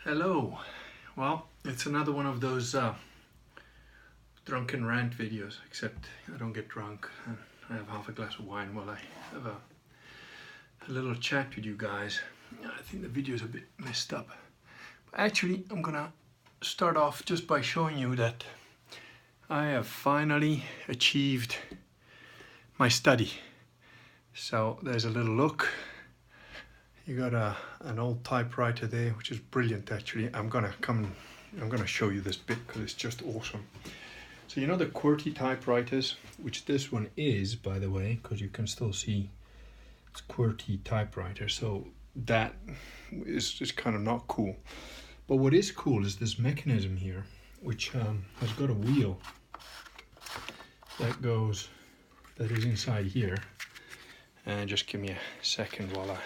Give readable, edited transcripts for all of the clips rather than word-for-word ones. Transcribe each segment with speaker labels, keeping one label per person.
Speaker 1: Hello. Well, it's another one of those drunken rant videos, except I don't get drunk and I have half a glass of wine while I have a little chat with you guys. I think the video is a bit messed up. But actually, I'm gonna start off just by showing you that I have finally achieved my study. So there's a little look. You got an old typewriter there, which is brilliant actually. I'm gonna show you this bit because it's just awesome. So you know the QWERTY typewriters, which this one is, by the way, because you can still see it's QWERTY typewriter. So that is just kind of not cool. But what is cool is this mechanism here, which has got a wheel that is inside here. And just give me a second while I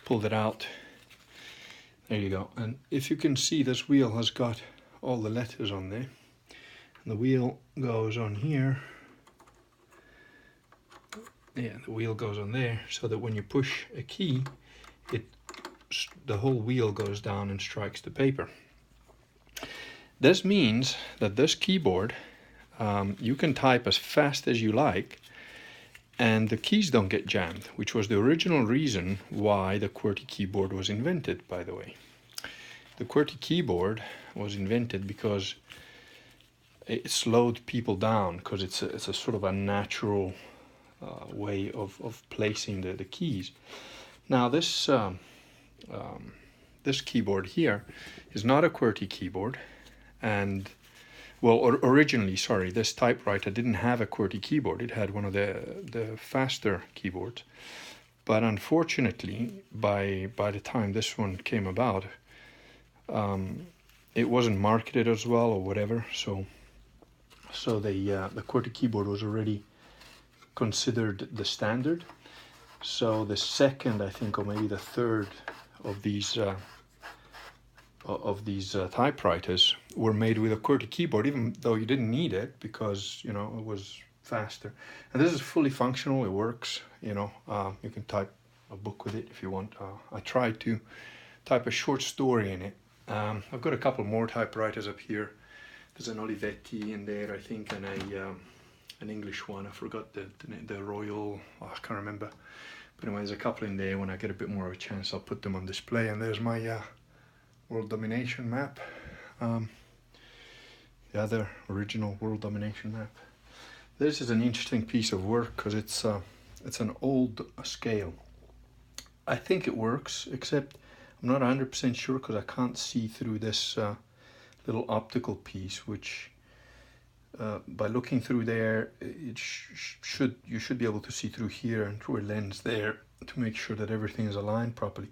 Speaker 1: pull that out. There you go. And if you can see, this wheel has got all the letters on there. And the wheel goes on here. Yeah, the wheel goes on there, so that when you push a key, the whole wheel goes down and strikes the paper. This means that this keyboard, you can type as fast as you like, and the keys don't get jammed, which was the original reason why the QWERTY keyboard was invented, by the way. The QWERTY keyboard was invented because it slowed people down, because it's a sort of a natural way of placing the keys. Now this keyboard here is not a QWERTY keyboard, and well, originally, sorry, this typewriter didn't have a QWERTY keyboard. It had one of the faster keyboards. But unfortunately, by the time this one came about, it wasn't marketed as well or whatever. So the QWERTY keyboard was already considered the standard. So the second, I think, or maybe the third of these typewriters were made with a QWERTY keyboard, even though you didn't need it because, you know, it was faster. And this is fully functional. It works. You know, you can type a book with it if you want. I tried to type a short story in it. I've got a couple more typewriters up here. There's an Olivetti in there, I think, and an English one. I forgot the Royal. Oh, I can't remember. But anyway, there's a couple in there. When I get a bit more of a chance, I'll put them on display. And there's my world domination map, the other original world domination map. This is an interesting piece of work because it's an old scale. I think it works, except I'm not 100% sure because I can't see through this little optical piece, which by looking through there, you should be able to see through here and through a lens there to make sure that everything is aligned properly.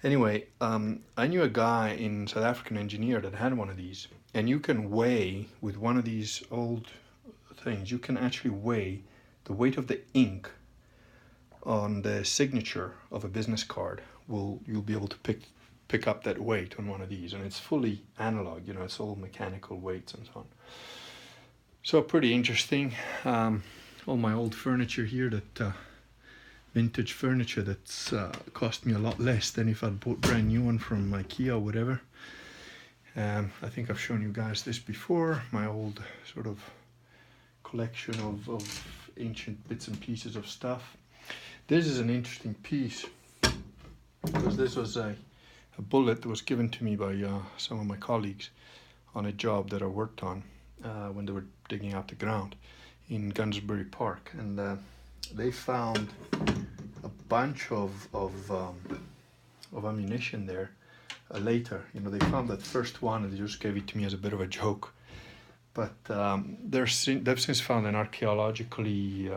Speaker 1: Anyway, I knew a guy in South African engineer that had one of these, and you can weigh with one of these old things. You can actually weigh the weight of the ink on the signature of a business card. You'll be able to pick up that weight on one of these, and it's fully analog. You know, it's all mechanical weights and so on. So pretty interesting. All my old furniture here that. Vintage furniture that's cost me a lot less than if I'd bought brand new one from IKEA or whatever. I think I've shown you guys this before, my old sort of collection of ancient bits and pieces of stuff. This is an interesting piece because this was a bullet that was given to me by some of my colleagues on a job that I worked on when they were digging out the ground in Gunsbury Park, and they found a bunch of ammunition there later. You know, they found that first one and they just gave it to me as a bit of a joke. But they've since found an archaeologically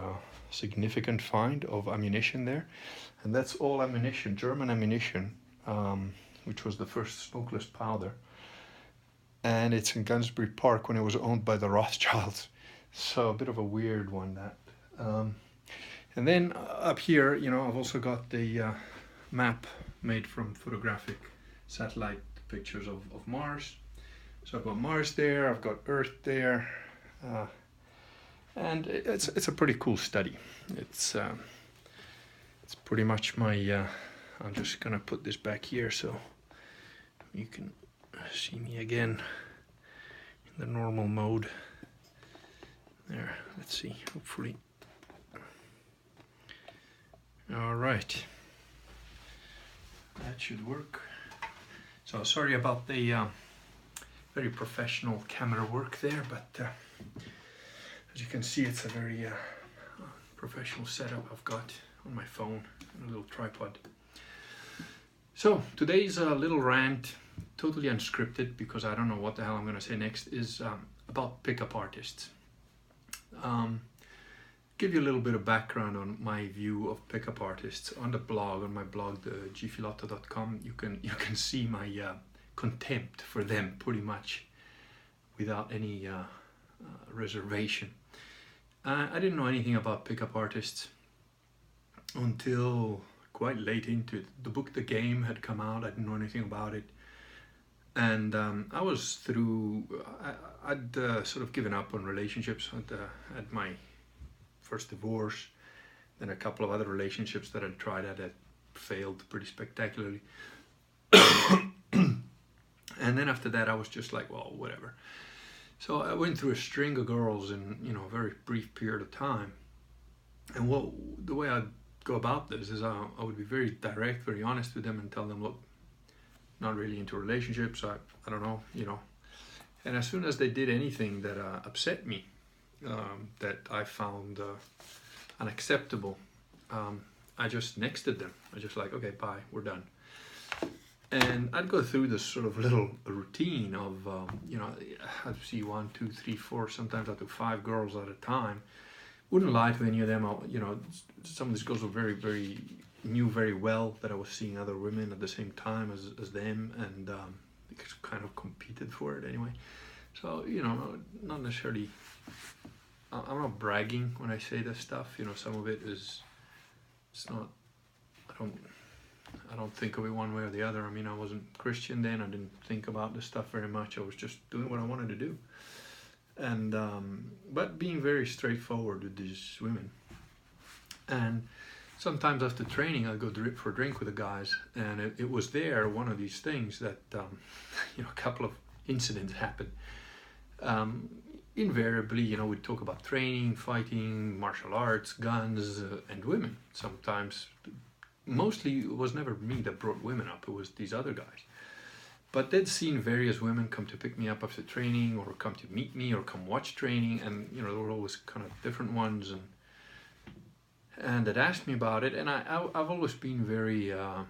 Speaker 1: significant find of ammunition there. And that's all ammunition, German ammunition, which was the first smokeless powder. And it's in Gunsbury Park when it was owned by the Rothschilds. So a bit of a weird one, that. And then up here, you know, I've also got the map made from photographic satellite pictures of Mars. So I've got Mars there, I've got Earth there, and it's a pretty cool study. It's pretty much my. I'm just gonna put this back here so you can see me again in the normal mode. There, let's see, hopefully. All right, that should work. So sorry about the very professional camera work there, but as you can see, it's a very professional setup I've got on my phone and a little tripod. So today's little rant, totally unscripted because I don't know what the hell I'm going to say next, is about pickup artists. Give you a little bit of background on my view of pickup artists. On the blog, on my blog, the gfilotto.com, you can see my contempt for them pretty much without any reservation. I didn't know anything about pickup artists until quite late into it. The book The Game had come out. I didn't know anything about it, and I was through. I'd sort of given up on relationships. Had my first divorce, then a couple of other relationships that I'd tried at that failed pretty spectacularly. And then after that I was just like, well, whatever. So I went through a string of girls in a very brief period of time. And the way I'd go about this is I would be very direct, very honest with them and tell them, look, not really into relationships, I don't know, And as soon as they did anything that upset me, that I found unacceptable, I just nexted them. I just like, okay, bye, we're done. And I'd go through this sort of little routine of, I'd see 1, 2, 3, 4, sometimes up to 5 girls at a time. Wouldn't lie to any of them. Some of these girls were knew very well that I was seeing other women at the same time as them, and they kind of competed for it anyway. So, not necessarily, I'm not bragging when I say this stuff. Some of it it's not, I don't think of it one way or the other. I mean, I wasn't Christian then. I didn't think about this stuff very much. I was just doing what I wanted to do. And but being very straightforward with these women. And sometimes after training, I'd go for a drink with the guys, and it was there, one of these things that, a couple of incidents happened. Invariably, we'd talk about training, fighting, martial arts, guns, and women. Sometimes, mostly it was never me that brought women up, it was these other guys. But they'd seen various women come to pick me up after training, or come to meet me, or come watch training, and there were always kind of different ones, and they'd asked me about it, and I've always been very, I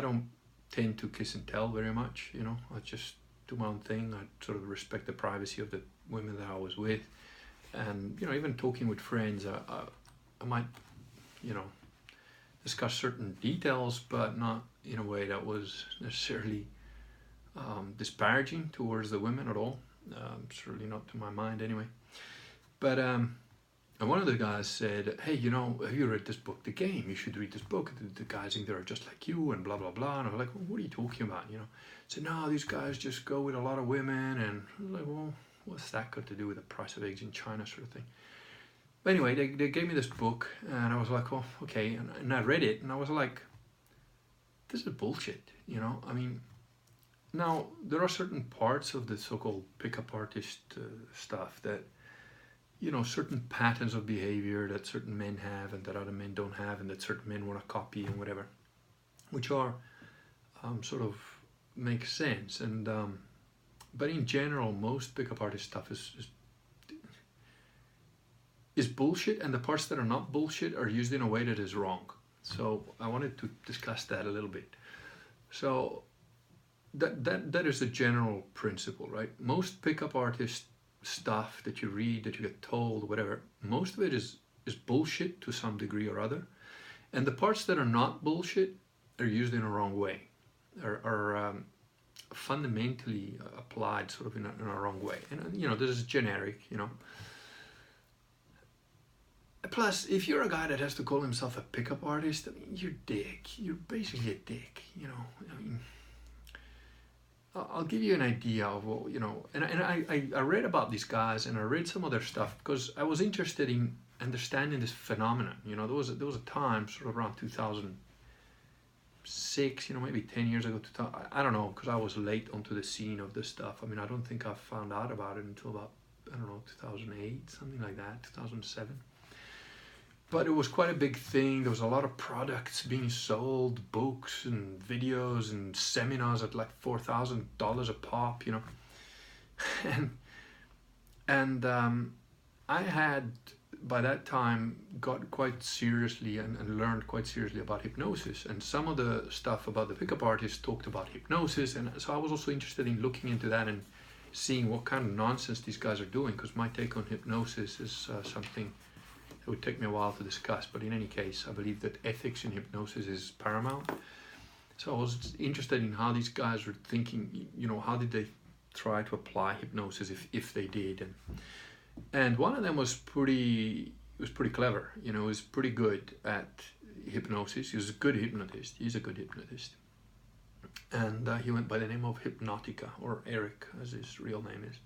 Speaker 1: don't tend to kiss and tell very much, I just do my own thing. I sort of respect the privacy of the women that I was with, and even talking with friends, I might, discuss certain details, but not in a way that was necessarily disparaging towards the women at all. Certainly not to my mind anyway. But and one of the guys said, hey, have you read this book, The Game? You should read this book. The guys in there are just like you, and blah, blah, blah. And I was like, well, what are you talking about? Said, no, these guys just go with a lot of women. And I was like, well, what's that got to do with the price of eggs in China, sort of thing? But anyway, they gave me this book, and I was like, well, okay. And I read it, and I was like, this is bullshit, I mean, now there are certain parts of the so-called pickup artist stuff that, certain patterns of behavior that certain men have and that other men don't have, and that certain men want to copy and whatever, which are sort of make sense. And but in general, most pickup artist stuff is bullshit, and the parts that are not bullshit are used in a way that is wrong. So I wanted to discuss that a little bit. So that is the general principle, right? Most pickup artist stuff that you read, that you get told, whatever, most of it is bullshit to some degree or other. And the parts that are not bullshit are used in a wrong way, are fundamentally applied sort of in a wrong way. And this is generic, Plus, if you're a guy that has to call himself a pickup artist, I mean, you're a dick. You're basically a dick, I mean, I'll give you an idea of what, and I read about these guys, and I read some of their stuff because I was interested in understanding this phenomenon. There was a time, sort of around 2000, 2006, maybe 10 years ago. I don't know, because I was late onto the scene of this stuff. I mean, I don't think I found out about it until about, I don't know, 2008, something like that, 2007. But it was quite a big thing. There was a lot of products being sold, books and videos and seminars at like $4,000 a pop, and I had, by that time, got quite seriously and learned quite seriously about hypnosis. And some of the stuff about the pickup artists talked about hypnosis. And so I was also interested in looking into that and seeing what kind of nonsense these guys are doing, because my take on hypnosis is something it would take me a while to discuss, but in any case, I believe that ethics in hypnosis is paramount. So I was interested in how these guys were thinking, how did they try to apply hypnosis if they did. And one of them was pretty clever, was pretty good at hypnosis. He was a good hypnotist. He's a good hypnotist. And he went by the name of Hypnotica, or Eric, as his real name is.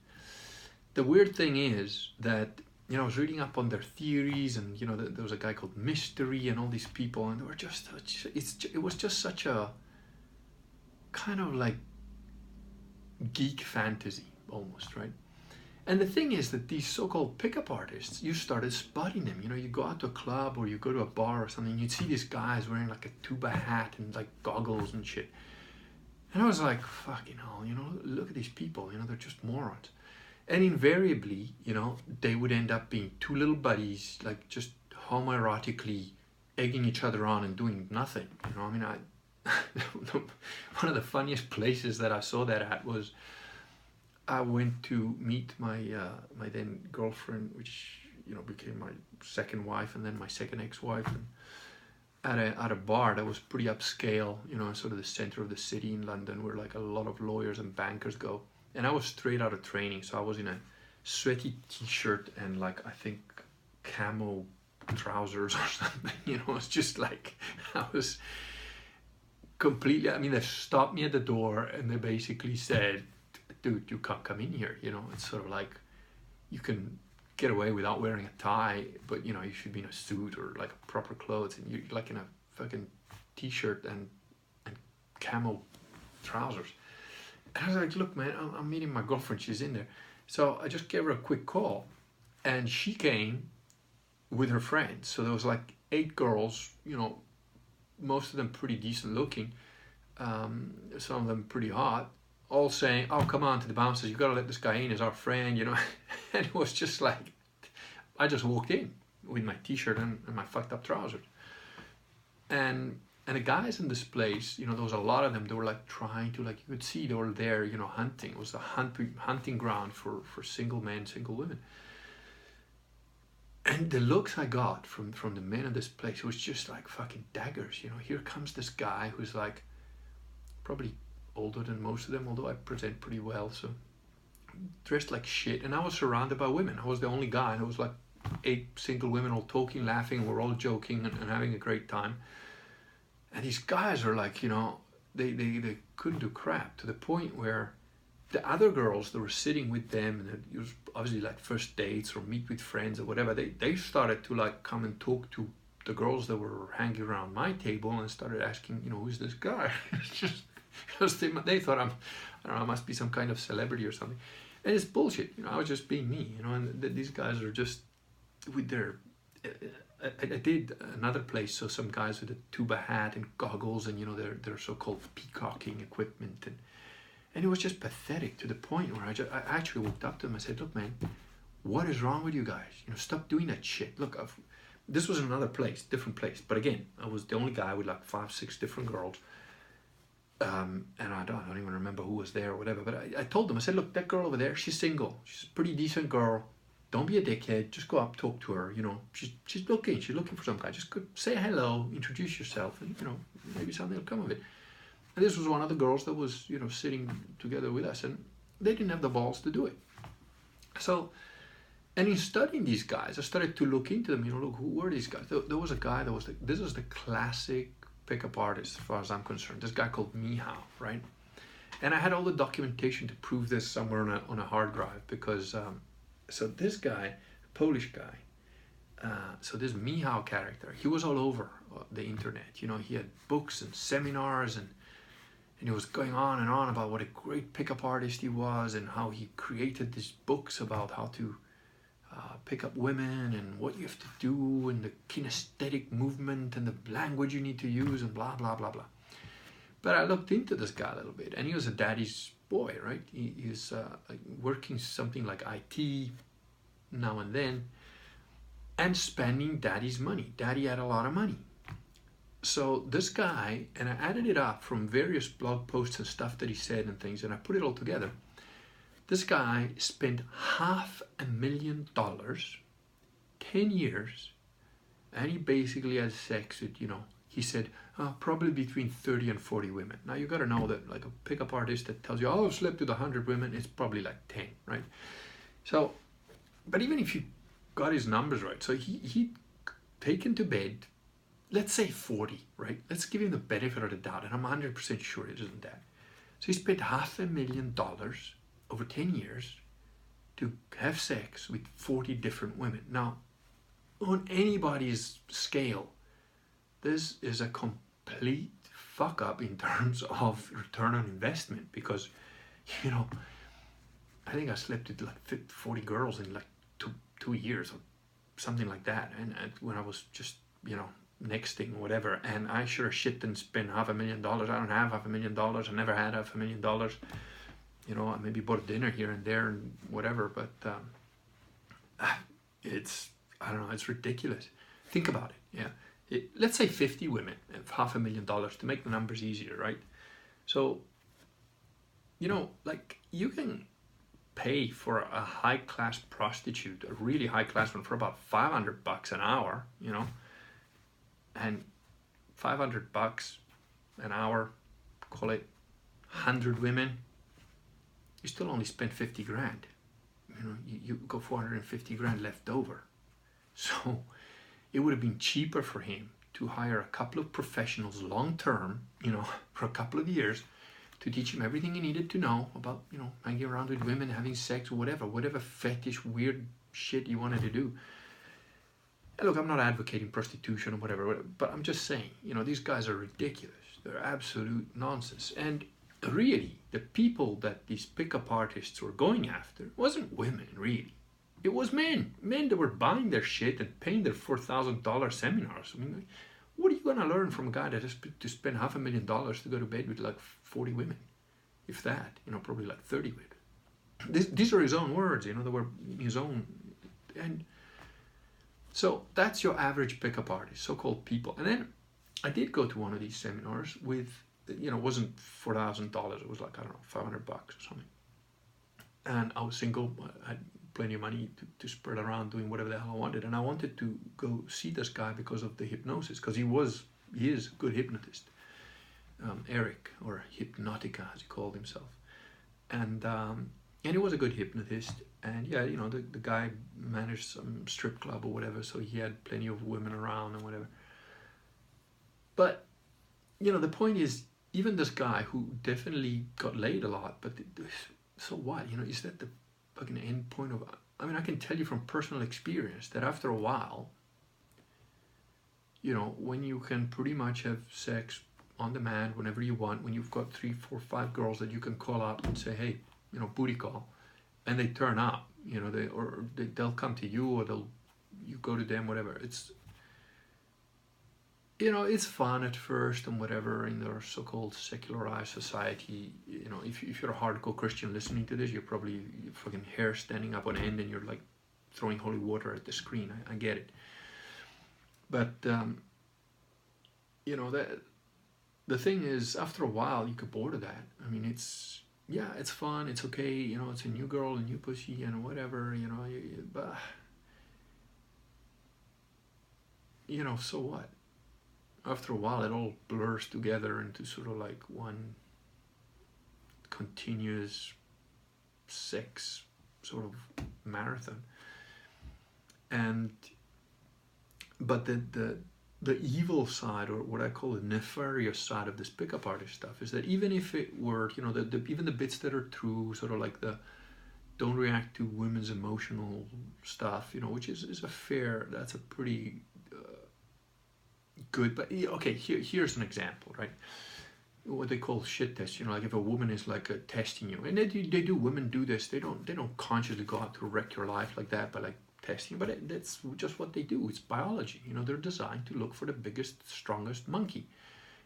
Speaker 1: The weird thing is that I was reading up on their theories, and there was a guy called Mystery and all these people, and they were it was just such a kind of like geek fantasy almost, right? And the thing is that these so-called pickup artists, you started spotting them. You go out to a club or you go to a bar or something, you'd see these guys wearing like a tuba hat and like goggles and shit. And I was like, fucking hell, look at these people, they're just morons. And invariably, they would end up being two little buddies, like just homoerotically egging each other on and doing nothing. One of the funniest places that I saw that at was I went to meet my then girlfriend, which became my second wife and then my second ex-wife, and at a bar that was pretty upscale, sort of the center of the city in London, where like a lot of lawyers and bankers go. And I was straight out of training, so I was in a sweaty t-shirt and like I think camo trousers or something. It's just like I was completely. I mean, they stopped me at the door and they basically said, "Dude, you can't come in here." It's sort of like you can get away without wearing a tie, but you should be in a suit or like proper clothes, and you're like in a fucking t-shirt and camo trousers. And I was like, look, man, I'm meeting my girlfriend. She's in there. So I just gave her a quick call. And she came with her friends. So there was like 8 girls, most of them pretty decent looking. Some of them pretty hot. All saying, oh, come on, to the bouncers. You got to let this guy in as our friend, And it was just like, I just walked in with my t-shirt and my fucked up trousers. And the guys in this place, there was a lot of them. They were like trying to, like, you could see they were there, hunting. It was a hunting ground for single men, single women. And the looks I got from the men in this place was just like fucking daggers. Here comes this guy who's like probably older than most of them, although I present pretty well, so dressed like shit. And I was surrounded by women. I was the only guy, and it was like 8 single women all talking, laughing. We're all joking and having a great time. And these guys are like, they couldn't do crap, to the point where the other girls that were sitting with them, and it was obviously like first dates or meet with friends or whatever, they started to like come and talk to the girls that were hanging around my table and started asking, who's this guy? It's just because they thought I must be some kind of celebrity or something. And it's bullshit, I was just being me, and these guys are just with their... I did another place, so some guys with a tuba hat and goggles and their so-called peacocking equipment, and it was just pathetic, to the point where I actually walked up to them. I said, look, man, what is wrong with you guys? Stop doing that shit. Look, this was another place, different place, but again, I was the only guy with like 5, 6 different girls, and I don't even remember who was there or whatever, but I told them, I said, look, that girl over there, she's single, she's a pretty decent girl. Don't be a dickhead. Just go up, talk to her. She's looking for some guy. Just go, say hello, introduce yourself, and maybe something will come of it. And this was one of the girls that was sitting together with us, and they didn't have the balls to do it. So, and in studying these guys, I started to look into them. Look, who were these guys? There was a guy that was this was the classic pickup artist, as far as I'm concerned. This guy called Mihao, right? And I had all the documentation to prove this somewhere on a hard drive, because. So this guy, Polish guy, So this Mihao character, he was all over the internet. He had books and seminars, and he was going on and on about what a great pickup artist he was, and how he created these books about how to pick up women and what you have to do and the kinesthetic movement and the language you need to use and blah blah blah blah. But I looked into this guy a little bit, and he was a daddy's boy, right? He's working something like IT now and then, and spending daddy's money. Daddy had a lot of money. So this guy, and I added it up from various blog posts and stuff that he said and things, and I put it all together. This guy spent $500,000, 10 years, and he basically had sex with, he said, probably between 30 and 40 women. Now you got to know that, like, a pickup artist that tells you, I've slept with 100 women, it's probably like 10, right? So, but even if you got his numbers right, so he'd taken to bed, let's say 40, right? Let's give him the benefit of the doubt, and I'm 100% sure it isn't that. So he spent $500,000 over 10 years to have sex with 40 different women. Now, on anybody's scale, this is a complete fuck up in terms of return on investment, because, I think I slept with like 40 girls in like two years or something like that. And when I was just, nexting or whatever, and I sure as shit didn't spend $500,000. I don't have $500,000. I never had $500,000. I maybe bought a dinner here and there and whatever, but it's, I don't know, it's ridiculous. Think about it, yeah. Let's say 50 women and $500,000 to make the numbers easier, right? So, like, you can pay for a high-class prostitute, a really high-class one, for about $500 an hour, and $500 an hour, call it 100 women, you still only spend 50 grand. You got 450 grand left over. So it would have been cheaper for him to hire a couple of professionals long-term, for a couple of years, to teach him everything he needed to know about, hanging around with women, having sex, whatever fetish, weird shit you wanted to do. And look, I'm not advocating prostitution or whatever, but I'm just saying, these guys are ridiculous. They're absolute nonsense. And really, the people that these pickup artists were going after wasn't women, really. It was men that were buying their shit and paying their $4,000 seminars. I mean, what are you going to learn from a guy that has to spend $500,000 to go to bed with like 40 women? If that, probably like 30 women. These are his own words, they were his own. And so that's your average pickup artist, so-called people. And then I did go to one of these seminars with, it wasn't $4,000, it was like, I don't know, $500 or something. And I was single, I had plenty of money to spread around doing whatever the hell I wanted. And I wanted to go see this guy because of the hypnosis, because he is a good hypnotist. Eric, or Hypnotica as he called himself. And he was a good hypnotist. And yeah, the guy managed some strip club or whatever, so he had plenty of women around and whatever. But, the point is, even this guy who definitely got laid a lot, but so what? Is that the fucking end point of... I mean, I can tell you from personal experience that after a while, when you can pretty much have sex on demand whenever you want, when you've got 3, 4, 5 girls that you can call up and say, hey, booty call, and they turn up, they'll come to you, or you go to them, whatever. It's, it's fun at first and whatever in their so-called secularized society. If you're a hardcore Christian listening to this, you're probably fucking hair standing up on end and you're like throwing holy water at the screen. I get it. But, the thing is, after a while, you get bored of that. I mean, it's fun, it's okay, it's a new girl, a new pussy, and whatever, but, so what? After a while, it all blurs together into sort of like one continuous sex sort of marathon. But the evil side, or what I call the nefarious side of this pickup artist stuff, is that even if it were, even the bits that are true, sort of like the don't react to women's emotional stuff, you know, which is a fair, that's a pretty good, but okay, here's an example, right? What they call shit tests, you know, like if a woman is like testing you, and they do, women do this, they don't consciously go out to wreck your life like that by like testing you, but that's just what they do. It's biology, you know, they're designed to look for the biggest, strongest monkey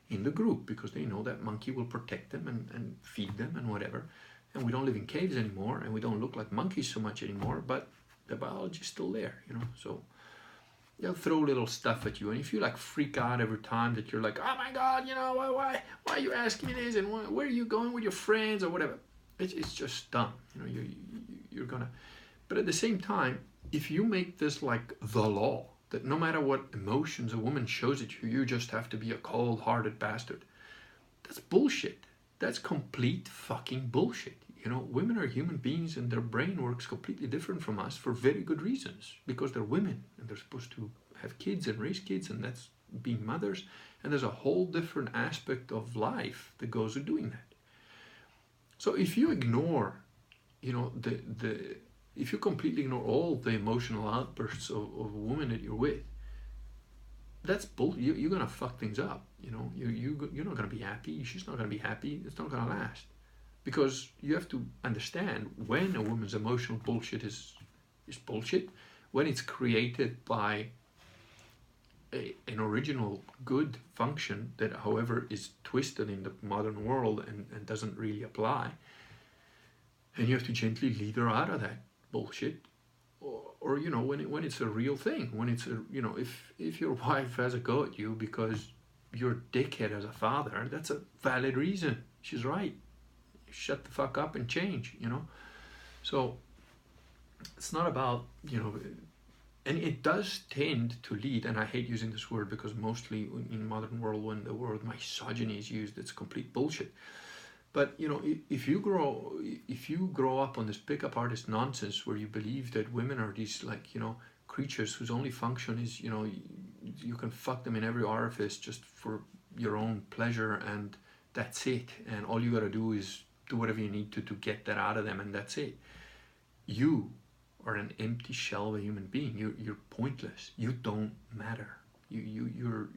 Speaker 1: in the group because they know that monkey will protect them and feed them and whatever. And we don't live in caves anymore, and we don't look like monkeys so much anymore, but the biology is still there, you know. So they'll throw little stuff at you, and if you like freak out every time that you're like, oh my god, you know, why are you asking me this, and where are you going with your friends or whatever, it's just dumb, you know. You're gonna, but at the same time, if you make this like the law that no matter what emotions a woman shows at you, you just have to be a cold-hearted bastard, that's bullshit. That's complete fucking bullshit. You know, women are human beings and their brain works completely different from us for very good reasons. Because they're women and they're supposed to have kids and raise kids, and that's being mothers. And there's a whole different aspect of life that goes with doing that. So if you ignore, you know, if you completely ignore all the emotional outbursts of a woman that you're with, that's bull. You're gonna fuck things up. You know, you're not gonna be happy. She's not gonna be happy. It's not gonna last, because you have to understand when a woman's emotional bullshit is bullshit, when it's created by an original good function that, however, is twisted in the modern world and doesn't really apply, and you have to gently lead her out of that bullshit. Or you know, when it's a real thing, when it's a, you know, if your wife has a go at you because you're a dickhead as a father, that's a valid reason. She's right. Shut the fuck up and change, you know. So it's not about, you know, and it does tend to lead, and I hate using this word because mostly in modern world when the word misogyny is used, it's complete bullshit. But you know, if you grow up on this pickup artist nonsense where you believe that women are these, like, you know, creatures whose only function is, you know, you can fuck them in every orifice just for your own pleasure, and that's it, and all you gotta do is do whatever you need to get that out of them, and that's it. You are an empty shell of a human being. You're pointless. You don't matter. You're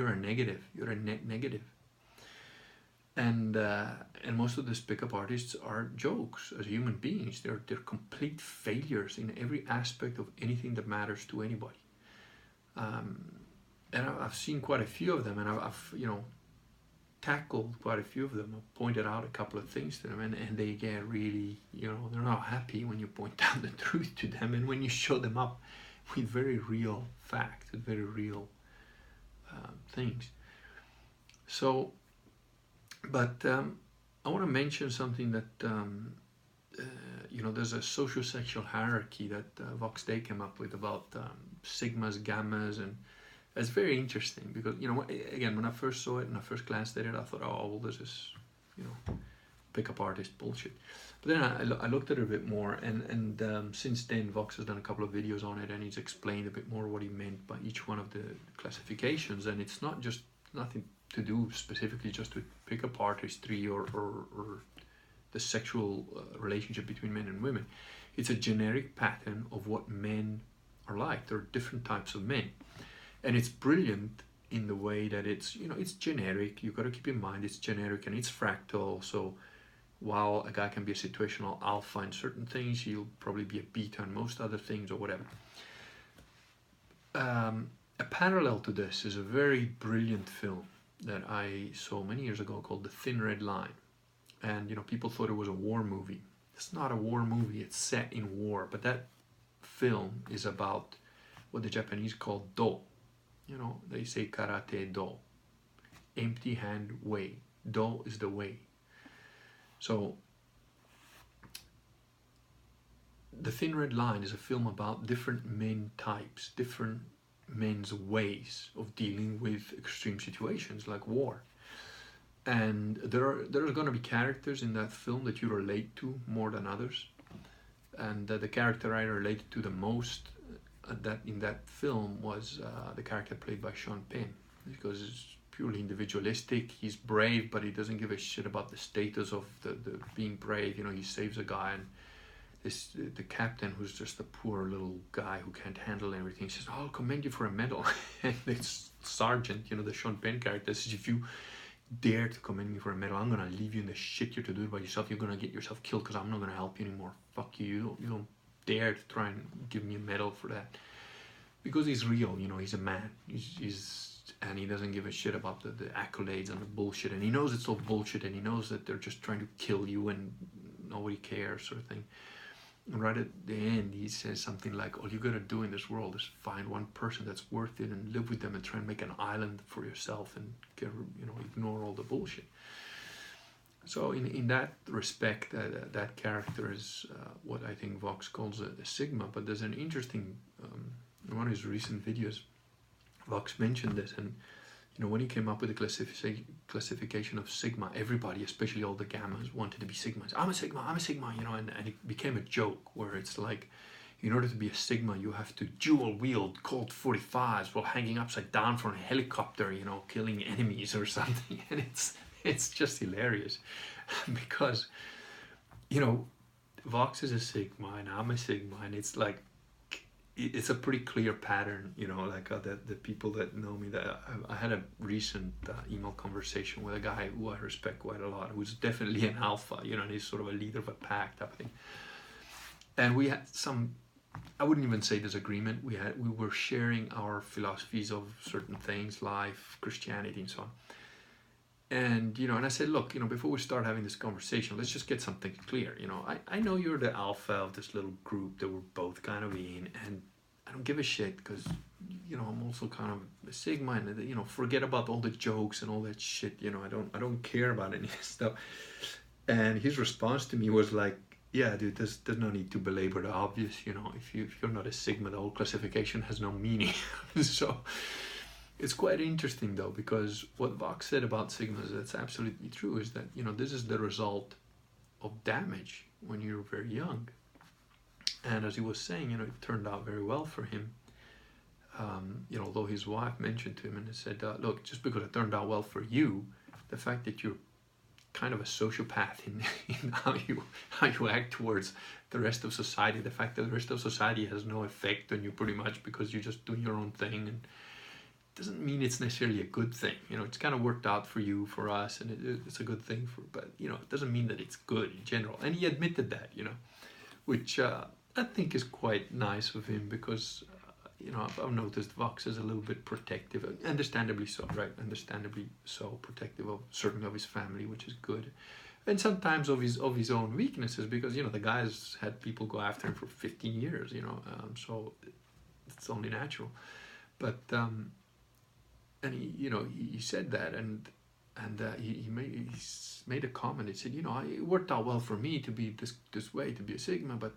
Speaker 1: a negative. You're a net negative. And most of these pickup artists are jokes as human beings. They're complete failures in every aspect of anything that matters to anybody. And I've seen quite a few of them, and I've you know, tackled quite a few of them. I've pointed out a couple of things to them, and they get really, you know, they're not happy when you point out the truth to them, and when you show them up with very real facts, with very real things. So, but I want to mention something that, you know, there's a sociosexual hierarchy that Vox Day came up with about sigmas, gammas, and it's very interesting because, you know, again, when I first saw it and I first glanced at it, I thought, oh, well, this is, you know, pickup artist bullshit. But then I looked at it a bit more, and since then Vox has done a couple of videos on it, and he's explained a bit more what he meant by each one of the classifications, and it's not just nothing to do specifically just with pickup artistry or the sexual relationship between men and women. It's a generic pattern of what men are like. There are different types of men, and it's brilliant in the way that it's, you know, it's generic. You've got to keep in mind it's generic and it's fractal. So while a guy can be a situational alpha in certain things, he'll probably be a beta in most other things or whatever. A parallel to this is a very brilliant film that I saw many years ago called The Thin Red Line. And, you know, people thought it was a war movie. It's not a war movie, it's set in war. But that film is about what the Japanese call do. You know, they say karate do. Empty hand way. Do is the way. So, The Thin Red Line is a film about different men types, different men's ways of dealing with extreme situations like war. And there's going to be characters in that film that you relate to more than others. And the character I related to the most in that film was the character played by Sean Penn, because it's purely individualistic. He's brave, but he doesn't give a shit about the status of the being brave. You know, he saves a guy, and the captain, who's just a poor little guy who can't handle everything, says, "Oh, I'll commend you for a medal." And the sergeant, the Sean Penn character, says, "If you dare to commend me for a medal, I'm gonna leave you in the shit you're to do it by yourself. You're gonna get yourself killed because I'm not gonna help you anymore. Fuck you. You don't dare to try and give me a medal for that." Because he's real, he's a man. And he doesn't give a shit about the accolades and the bullshit. And he knows it's all bullshit, and he knows that they're just trying to kill you and nobody cares, sort of thing. And right at the end, he says something like, "All you gotta do in this world is find one person that's worth it and live with them and try and make an island for yourself and ignore all the bullshit." So in that respect, that character is what I think Vox calls a Sigma. But there's an interesting, in one of his recent videos, Vox mentioned this, and when he came up with the classification of Sigma, everybody, especially all the Gammas, wanted to be Sigmas. I'm a Sigma, and it became a joke where it's like, in order to be a Sigma, you have to dual wield Colt 45s while hanging upside down from a helicopter, killing enemies or something. And it's just hilarious because, Vox is a Sigma and I'm a Sigma, and it's like, it's a pretty clear pattern, like the people that know me, that I had a recent email conversation with a guy who I respect quite a lot, who's definitely an alpha, and he's sort of a leader of a pack type of thing. And we had some, I wouldn't even say disagreement, we were sharing our philosophies of certain things, life, Christianity, and so on. And, and I said, "Look, before we start having this conversation, let's just get something clear. I know you're the alpha of this little group that we're both kind of in, and I don't give a shit because, I'm also kind of a Sigma, and, forget about all the jokes and all that shit. I don't care about any of this stuff." And his response to me was like, "Yeah, dude, there's no need to belabor the obvious. If you're not a Sigma, the whole classification has no meaning." So it's quite interesting, though, because what Vox said about Sigmas, that's absolutely true, is that, this is the result of damage when you're very young. And as he was saying, it turned out very well for him. Although his wife mentioned to him and said, "Look, just because it turned out well for you, the fact that you're kind of a sociopath in how you act towards the rest of society, the fact that the rest of society has no effect on you pretty much because you're just doing your own thing, and doesn't mean it's necessarily a good thing. It's kind of worked out for you, for us, and it's a good thing but it doesn't mean that it's good in general." And he admitted that, which I think is quite nice of him, because I've noticed Vox is a little bit protective, understandably so, right? Understandably so protective of certainly of his family, which is good, and sometimes of his own weaknesses, because the guy's had people go after him for 15 years, so it's only natural. But and he said that, and he made a comment. He said, "It worked out well for me to be this way, to be a Sigma, but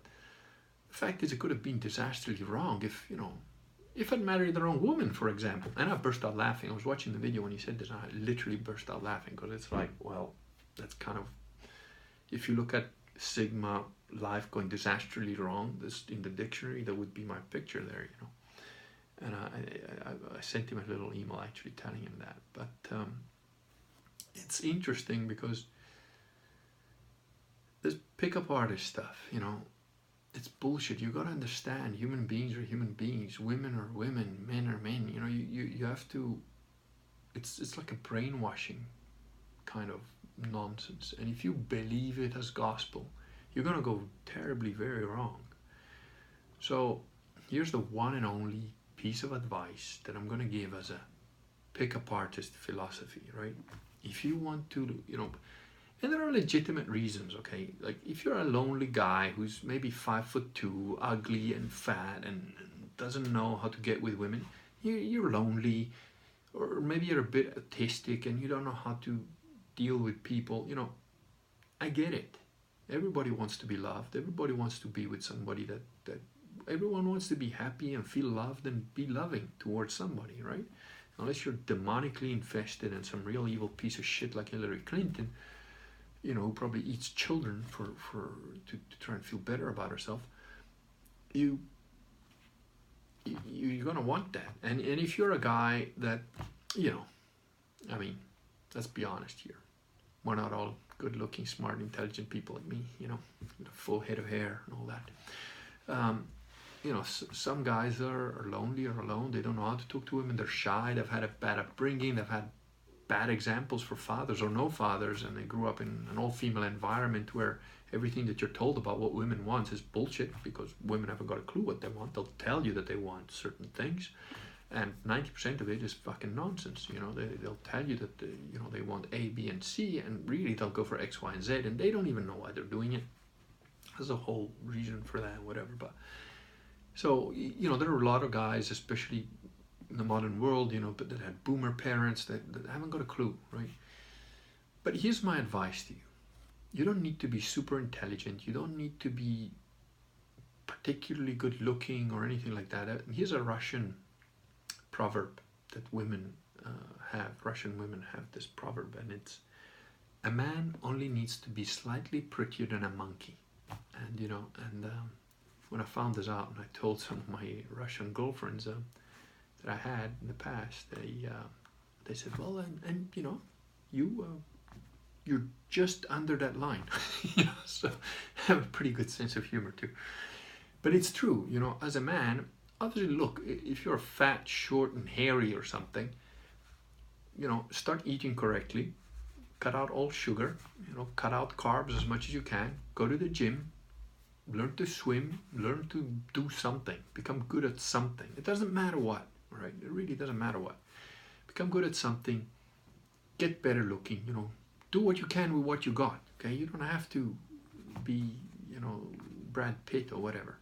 Speaker 1: the fact is, it could have been disastrously wrong if I'd married the wrong woman, for example." And I burst out laughing. I was watching the video when he said this, and I literally burst out laughing, because it's like, well, that's kind of, if you look at Sigma life going disastrously wrong, this in the dictionary, that would be my picture there, And I sent him a little email actually telling him that. But it's interesting because this pickup artist stuff, it's bullshit. You gotta understand, human beings are human beings, women are women, men are men. You have to. It's like a brainwashing kind of nonsense. And if you believe it as gospel, you're gonna go terribly very wrong. So here's the one and only piece of advice that I'm going to give as a pickup artist philosophy, right? If you want to, and there are legitimate reasons, okay? Like, if you're a lonely guy who's maybe 5'2", ugly and fat, and doesn't know how to get with women, you're lonely, or maybe you're a bit autistic and you don't know how to deal with people, I get it. Everybody wants to be loved. Everybody wants to be with somebody that everyone wants to be happy and feel loved and be loving towards somebody, right? Unless you're demonically infested and some real evil piece of shit like Hillary Clinton, who probably eats children to try and feel better about herself, you're gonna want that. And if you're a guy that, let's be honest here, we're not all good-looking, smart, intelligent people like me, you know, with a full head of hair and all that. You know, some guys are lonely or alone. They don't know how to talk to women. They're shy. They've had a bad upbringing. They've had bad examples for fathers or no fathers, and they grew up in an all-female environment where everything that you're told about what women want is bullshit, because women haven't got a clue what they want. They'll tell you that they want certain things, and 90% of it is fucking nonsense. You know, they'll tell you that you know, they want A, B, and C, and really they'll go for X, Y, and Z, and they don't even know why they're doing it. There's a whole reason for that, whatever. But so, you know, there are a lot of guys, especially in the modern world, you know, but that had boomer parents that haven't got a clue, right? But here's my advice to you. You don't need to be super intelligent. You don't need to be particularly good looking or anything like that. Here's a Russian proverb that women have. Russian women have this proverb, and it's, a man only needs to be slightly prettier than a monkey. And, you know, and when I found this out, and I told some of my Russian girlfriends that I had in the past, they said, well, and you know, you're just under that line. You know, so I have a pretty good sense of humor too. But it's true, you know, as a man, obviously, look, if you're fat, short, and hairy or something, you know, start eating correctly, cut out all sugar, you know, cut out carbs as much as you can, go to the gym, learn to swim, learn to do something, become good at something. It doesn't matter what, right? It really doesn't matter what. Become good at something, get better looking, you know, do what you can with what you got, okay? You don't have to be, you know, Brad Pitt or whatever.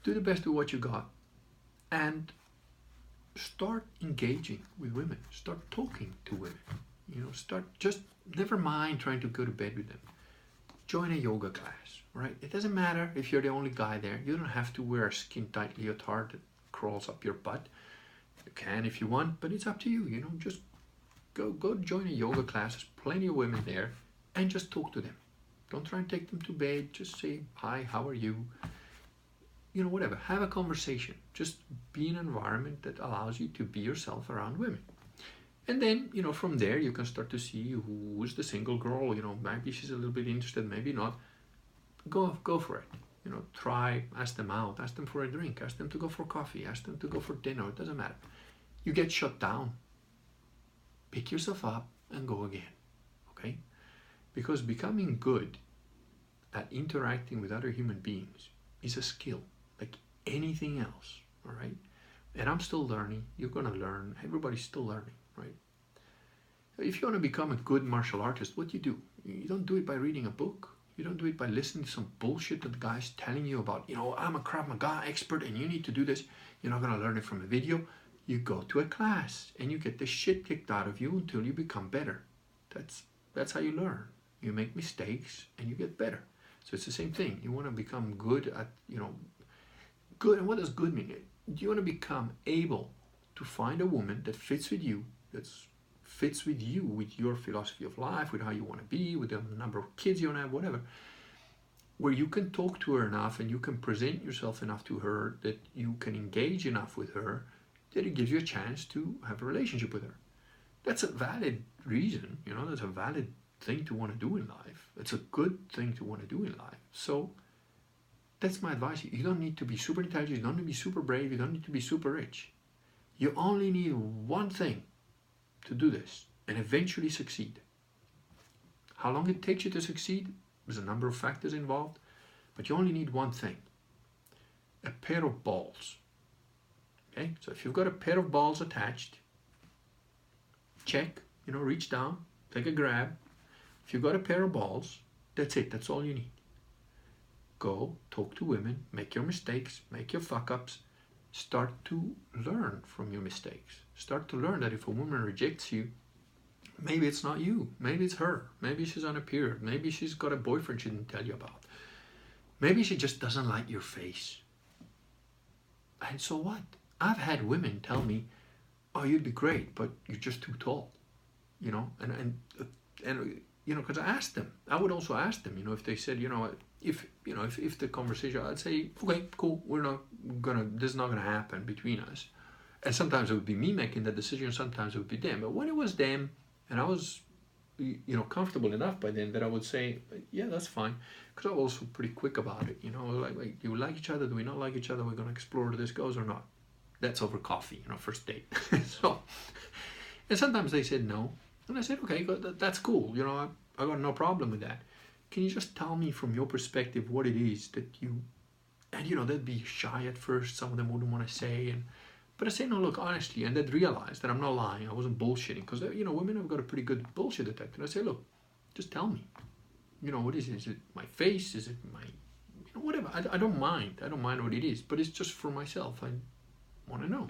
Speaker 1: Do the best with what you got, and start engaging with women. Start talking to women. You know, just never mind trying to go to bed with them. Join a yoga class, right? It doesn't matter if you're the only guy there. You don't have to wear a skin-tight leotard that crawls up your butt. You can if you want, but it's up to you. You know, just go join a yoga class. There's plenty of women there, and just talk to them. Don't try and take them to bed. Just say, hi, how are you? You know, whatever. Have a conversation. Just be in an environment that allows you to be yourself around women. And then, you know, from there you can start to see who's the single girl. You know, maybe she's a little bit interested, maybe not. Go for it. You know, try, ask them out, ask them for a drink, ask them to go for coffee, ask them to go for dinner. It doesn't matter. You get shut down. Pick yourself up and go again. Okay? Because becoming good at interacting with other human beings is a skill, like anything else. All right? And I'm still learning. You're going to learn. Everybody's still learning, right? If you want to become a good martial artist, what do? You don't do it by reading a book. You don't do it by listening to some bullshit that the guy's telling you about, you know, I'm a Krav Maga expert and you need to do this. You're not going to learn it from a video. You go to a class and you get the shit kicked out of you until you become better. That's how you learn. You make mistakes and you get better. So it's the same thing. You want to become good at, you know, good. And what does good mean? You want to become able to find a woman that fits with you, fits with you, with your philosophy of life, with how you want to be, with the number of kids you want to have, whatever, where you can talk to her enough and you can present yourself enough to her that you can engage enough with her that it gives you a chance to have a relationship with her. That's a valid reason, you know, that's a valid thing to want to do in life. It's a good thing to want to do in life. So that's my advice. You don't need to be super intelligent, you don't need to be super brave, you don't need to be super rich. You only need one thing to do this and eventually succeed. How long it takes you to succeed, there's a number of factors involved, but you only need one thing. A pair of balls. Okay, so if you've got a pair of balls attached, check, you know, reach down, take a grab. If you've got a pair of balls, that's it, that's all you need. Go, talk to women, make your mistakes, make your fuck-ups, start to learn from your mistakes. Start to learn that if a woman rejects you, maybe it's not you, maybe it's her, maybe she's on a period, maybe she's got a boyfriend she didn't tell you about. Maybe she just doesn't like your face. And so what? I've had women tell me, oh, you'd be great, but you're just too tall, you know, and you know, because I asked them, I would also ask them, you know, if they said, you know, if the conversation, I'd say, okay, cool, this is not gonna happen between us. And sometimes it would be me making that decision, sometimes it would be them. But when it was them, and I was comfortable enough by then that I would say, yeah, that's fine. Because I'm also pretty quick about it. Like, do we like each other? Do we not like each other? We're going to explore where this goes or not. That's over coffee, first date. So, and sometimes they said no. And I said, okay, that's cool. I got no problem with that. Can you just tell me from your perspective what it is that you, and they'd be shy at first. Some of them wouldn't want to say. But I say, no, look, honestly, and they'd realize that I'm not lying. I wasn't bullshitting, because, women have got a pretty good bullshit detector. I say, look, just tell me. What is it? Is it my face? Is it my, whatever. I don't mind. I don't mind what it is, but it's just for myself. I want to know,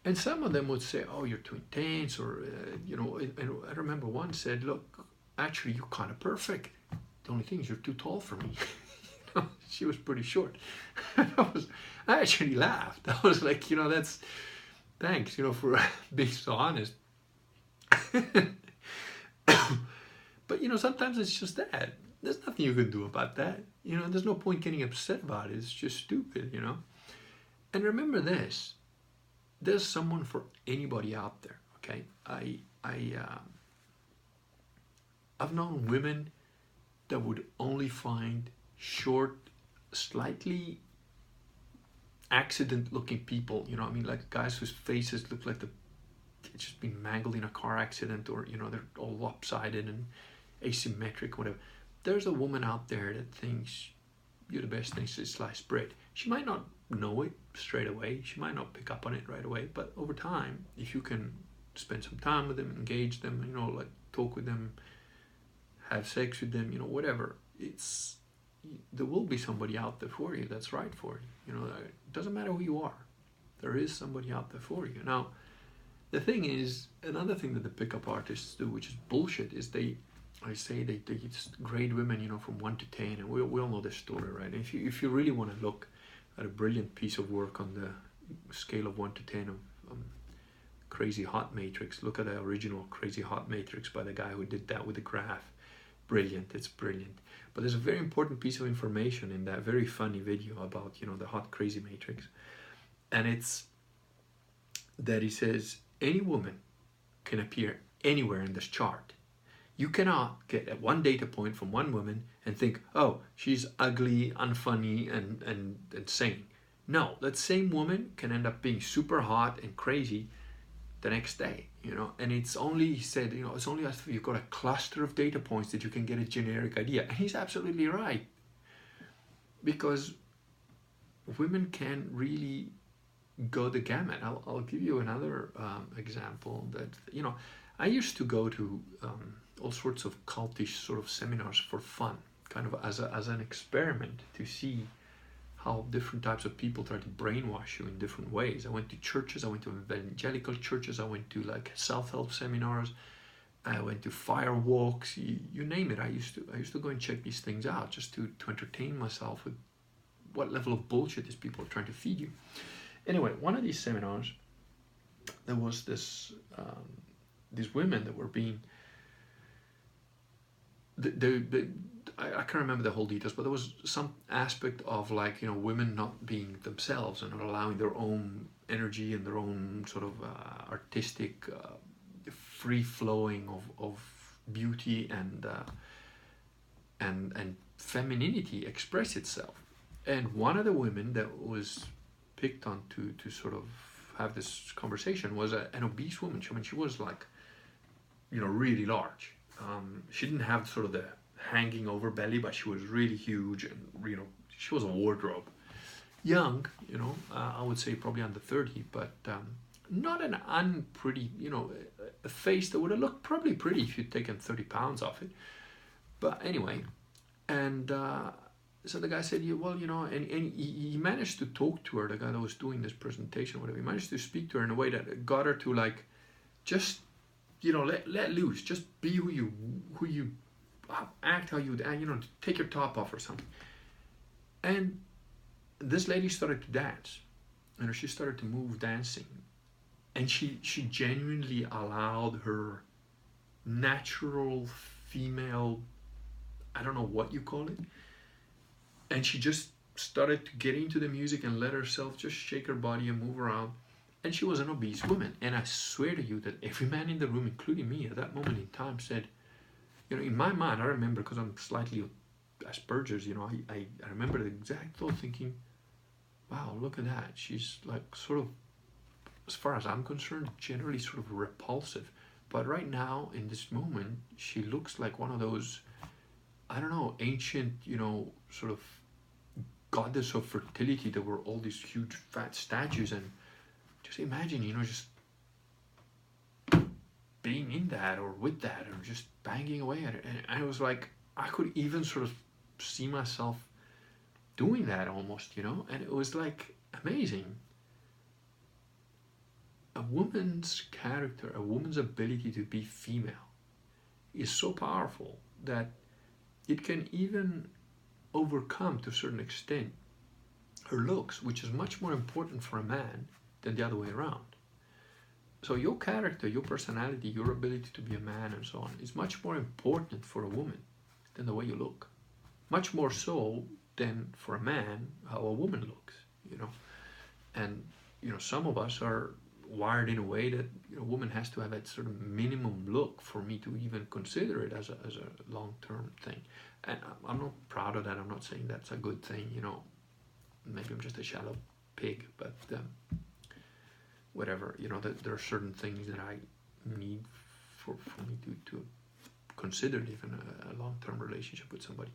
Speaker 1: And some of them would say, oh, you're too intense, or, and I remember one said, look, actually, you're kind of perfect. The only thing is you're too tall for me. She was pretty short. I actually laughed. I was like, that's, thanks, for being so honest. But, sometimes it's just that. There's nothing you can do about that. There's no point getting upset about it. It's just stupid, And remember this. There's someone for anybody out there, okay? I've known women that would only find short, slightly accident-looking people, like guys whose faces look like they've just been mangled in a car accident, or, they're all lopsided and asymmetric, whatever. There's a woman out there that thinks you're the best thing since sliced bread. She might not know it straight away. She might not pick up on it right away, but over time, if you can spend some time with them, engage them, like talk with them, have sex with them, whatever, there will be somebody out there for you that's right for you. It doesn't matter who you are. There is somebody out there for you. Now, the thing is, another thing that the pickup artists do, which is bullshit, is they just grade women, from 1 to 10, and we all know this story, right? If you really want to look at a brilliant piece of work on the scale of 1 to 10 of Crazy Hot Matrix, look at the original Crazy Hot Matrix by the guy who did that with the graph. Brilliant, it's brilliant. But there's a very important piece of information in that very funny video about, the hot crazy matrix. And it's that he says, any woman can appear anywhere in this chart. You cannot get one data point from one woman and think, oh, she's ugly, unfunny, and insane. No, that same woman can end up being super hot and crazy the next day, and it's only, he said, it's only after you've got a cluster of data points that you can get a generic idea. And he's absolutely right, because women can really go the gamut. I'll give you another example that, I used to go to all sorts of cultish sort of seminars for fun, kind of as an experiment to see how different types of people try to brainwash you in different ways. I went to churches, I went to evangelical churches, I went to like self-help seminars, I went to fire walks, you name it. I used to go and check these things out just to entertain myself with what level of bullshit these people are trying to feed you. Anyway, one of these seminars, there was these women that were being, I can't remember the whole details, but there was some aspect of like, women not being themselves and not allowing their own energy and their own sort of artistic free flowing of beauty and femininity express itself. And one of the women that was picked on to sort of have this conversation was an obese woman. She was like, really large. She didn't have sort of the hanging over belly, but she was really huge, and she was a wardrobe. Young, I would say probably under 30, but not an unpretty, a face that would have looked probably pretty if you'd taken 30 pounds off it. But anyway, and so the guy said, and he managed to talk to her, the guy that was doing this presentation, whatever. He managed to speak to her in a way that got her to like, just, let loose, just be who you act, how you would act, take your top off or something. And this lady started to dance, and she started to move dancing, and she genuinely allowed her natural female, I don't know what you call it, and she just started to get into the music and let herself just shake her body and move around.
Speaker 2: And she was an obese woman. And I swear to you that every man in the room, including me at that moment in time, said, in my mind, I remember, because I'm slightly Asperger's, I remember the exact thought thinking, wow, look at that. She's like sort of, as far as I'm concerned, generally sort of repulsive. But right now, in this moment, she looks like one of those, I don't know, ancient, sort of goddess of fertility. There were all these huge fat statues, and just imagine, just being in that or with that or just banging away at it. And I was like, I could even sort of see myself doing that almost, and it was like amazing. A woman's character, a woman's ability to be female is so powerful that it can even overcome, to a certain extent, her looks, which is much more important for a man than the other way around. So your character, your personality, your ability to be a man and so on is much more important for a woman than the way you look. Much more so than for a man how a woman looks, And, some of us are wired in a way that a woman has to have that sort of minimum look for me to even consider it as a long-term thing. And I'm not proud of that. I'm not saying that's a good thing, Maybe I'm just a shallow pig, but whatever, there are certain things that I need for me to consider even a long-term relationship with somebody.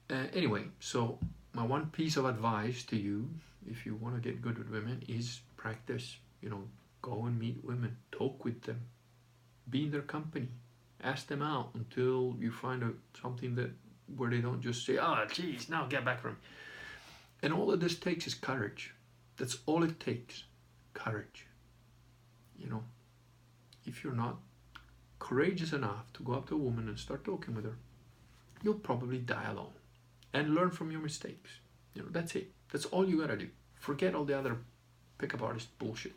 Speaker 2: Anyway, so my one piece of advice to you, if you want to get good with women, is practice. Go and meet women, talk with them, be in their company, ask them out until you find out something where they don't just say, "Oh, geez, now get back from me." And all that this takes is courage. That's all it takes, courage. If you're not courageous enough to go up to a woman and start talking with her, you'll probably die alone and learn from your mistakes. That's it. That's all you gotta do. Forget all the other pickup artist bullshit.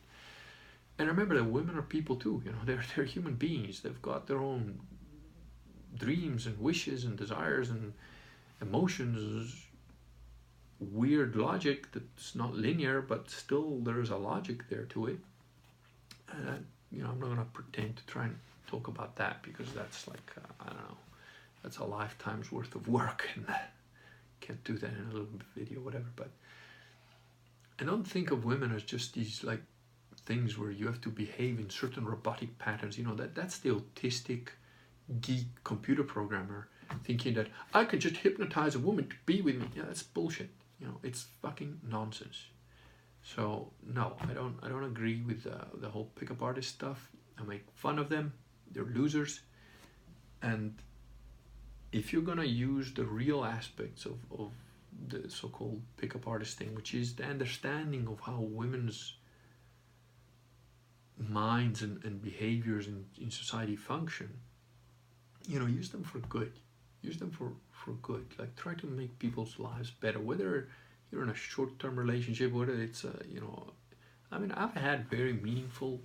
Speaker 2: And remember that women are people too. They're human beings. They've got their own dreams and wishes and desires and emotions. Weird logic that's not linear, but still there's a logic there to it. And I'm not gonna pretend to try and talk about that, because that's like I don't know, that's a lifetime's worth of work, and can't do that in a little video, whatever. But I don't think of women as just these like things where you have to behave in certain robotic patterns. That's the autistic geek computer programmer thinking that I could just hypnotize a woman to be with me. Yeah, that's bullshit. It's fucking nonsense. So no, I don't agree with the whole pickup artist stuff. I make fun of them. They're losers. And if you're gonna use the real aspects of the so-called pickup artist thing, which is the understanding of how women's minds and behaviors in society function, use them for good. Use them for good. Like, try to make people's lives better, whether you're in a short-term relationship, whether it's I've had very meaningful,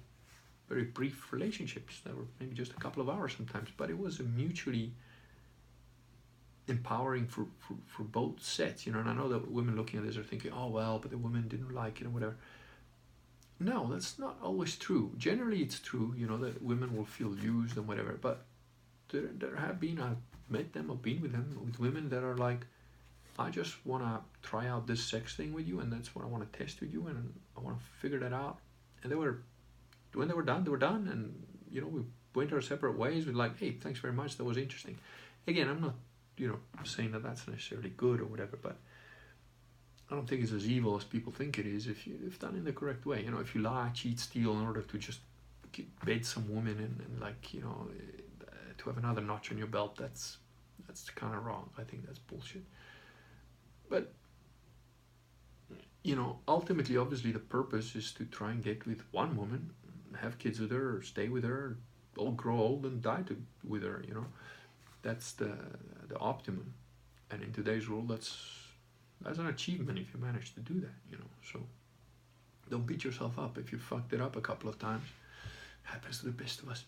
Speaker 2: very brief relationships that were maybe just a couple of hours sometimes, but it was mutually empowering for both sets, and I know that women looking at this are thinking, oh well, but the women didn't like it or whatever. No, that's not always true. Generally it's true, that women will feel used and whatever, but there have been, I've met them, I've been with women that are like, I just want to try out this sex thing with you, and that's what I want to test with you, and I want to figure that out. And when they were done, and we went our separate ways. We're like, hey, thanks very much, that was interesting. Again, I'm not saying that that's necessarily good or whatever, but I don't think it's as evil as people think it is if done in the correct way. If you lie, cheat, steal in order to just bed some woman and like to have another notch on your belt, that's kind of wrong. I think that's bullshit. But ultimately, obviously, the purpose is to try and get with one woman, have kids with her, or stay with her, or grow old and die with her. That's the optimum. And in today's world, that's an achievement if you manage to do that. So don't beat yourself up if you fucked it up a couple of times. Happens to the best of us.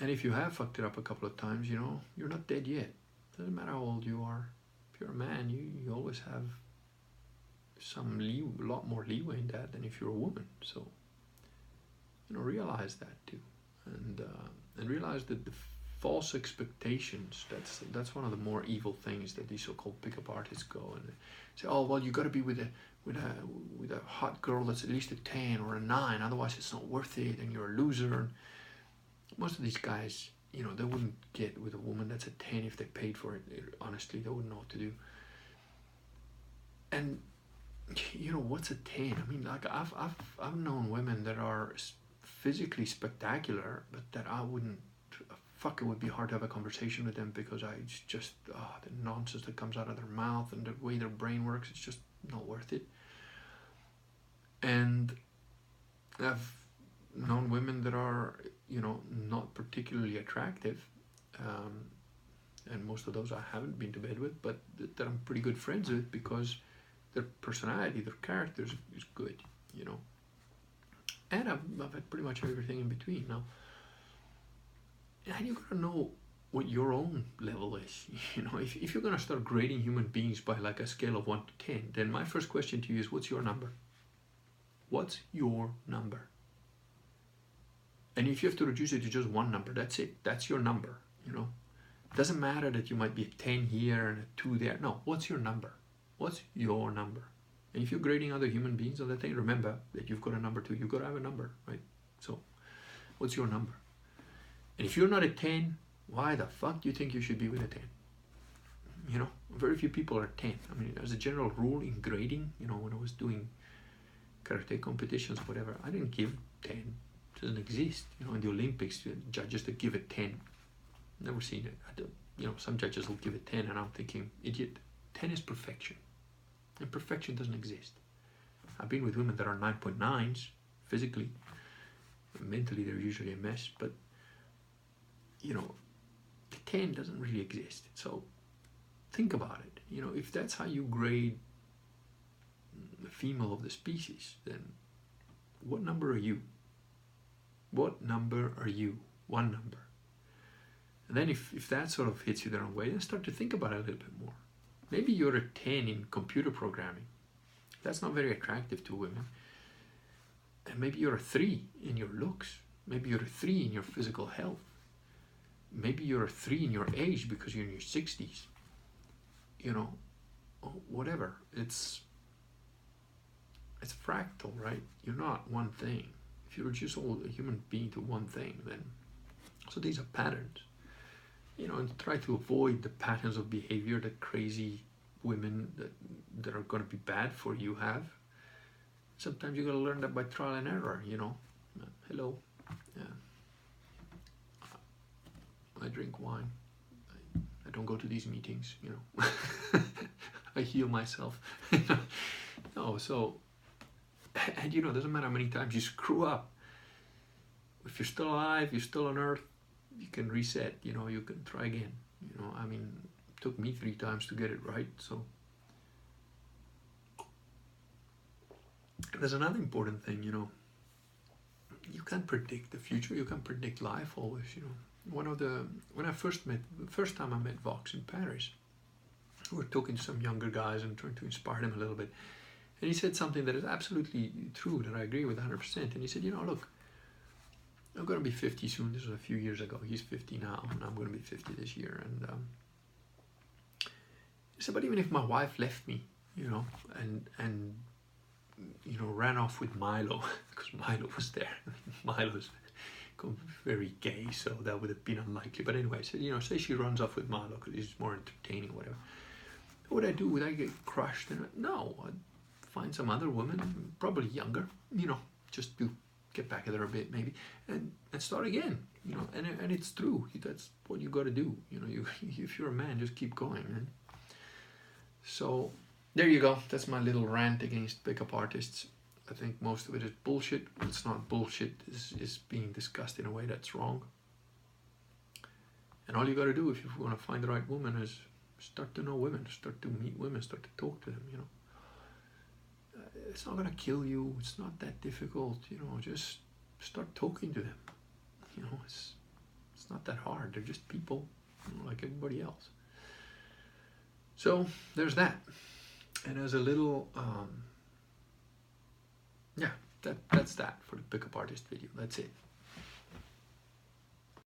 Speaker 2: And if you have fucked it up a couple of times, you're not dead yet. Doesn't matter how old you are. If you're a man, you always have lot more leeway in that than if you're a woman. So, realize that too, and realize that the false expectations, that's one of the more evil things that these so-called pickup artists go and say, oh well, you got to be with a hot girl that's at least a 10 or a 9, otherwise it's not worth it and you're a loser. And most of these guys, they wouldn't get with a woman that's a 10 if they paid for it. Honestly, they wouldn't know what to do. And what's a 10? I mean, like I've known women that are physically spectacular, but that I wouldn't, it would be hard to have a conversation with them because it's just the nonsense that comes out of their mouth and the way their brain works, it's just not worth it. And I've known women that are, not particularly attractive, and most of those I haven't been to bed with, but that I'm pretty good friends with because their personality, their characters is good, And I've had pretty much everything in between now. And you gotta know what your own level is. If you're gonna start grading human beings by like a scale of 1 to 10, then my first question to you is, what's your number? What's your number? And if you have to reduce it to just one number, that's it. That's your number. It doesn't matter that you might be a 10 here and a 2 there. No, what's your number? What's your number? And if you're grading other human beings on that thing, remember that you've got a number too. You've got to have a number, right? So, what's your number? And if you're not a 10, why the fuck do you think you should be with a 10? Very few people are 10. I mean, as a general rule in grading, when I was doing karate competitions or whatever, I didn't give 10. It doesn't exist. In the Olympics, judges that give it 10. Never seen it. I don't, some judges will give it 10 and I'm thinking, idiot, 10 is perfection. And perfection doesn't exist. I've been with women that are 9.9s physically. Mentally, they're usually a mess, but the 10 doesn't really exist. So think about it. If that's how you grade the female of the species, then what number are you? What number are you? One number. And then if that sort of hits you the wrong way, then start to think about it a little bit more. Maybe you're a 10 in computer programming. That's not very attractive to women. And maybe you're a 3 in your looks. Maybe you're a 3 in your physical health. Maybe you're a 3 in your age because you're in your 60s. Whatever. It's fractal, right? You're not one thing. If you reduce all a human being to one thing, then so these are patterns. And try to avoid the patterns of behavior that crazy women that are going to be bad for you have. Sometimes you got to learn that by trial and error. Hello. Yeah. I drink wine. I don't go to these meetings, I heal myself. No, so, and doesn't matter how many times you screw up. If you're still alive, you're still on earth, you can reset, you can try again. It took me 3 times to get it right, so. There's another important thing, you can't predict the future, you can't predict life always, the first time I met Vox in Paris, we were talking to some younger guys and trying to inspire them a little bit. And he said something that is absolutely true, that I agree with 100%. And he said, look, I'm going to be 50 soon. This was a few years ago. He's 50 now, and I'm going to be 50 this year. And he said, but even if my wife left me, and ran off with Milo, because Milo was there. Milo's very gay, so that would have been unlikely. But anyway, so say she runs off with Milo because he's more entertaining, whatever. What would I do? Would I get crushed? No, I'd find some other woman, probably younger, just to get back at her a bit maybe, and start again, and it's true. That's what you got to do. If you're a man, just keep going, man. So there you go. That's my little rant against pickup artists. I think most of it is bullshit. It's not bullshit. It's being discussed in a way that's wrong. And all you got to do if you want to find the right woman is start to know women, start to meet women, start to talk to them, It's not going to kill you. It's not that difficult, just start talking to them. It's not that hard. They're just people, like everybody else. So there's that. And as a little, yeah, that's that for the pickup artist video. That's it.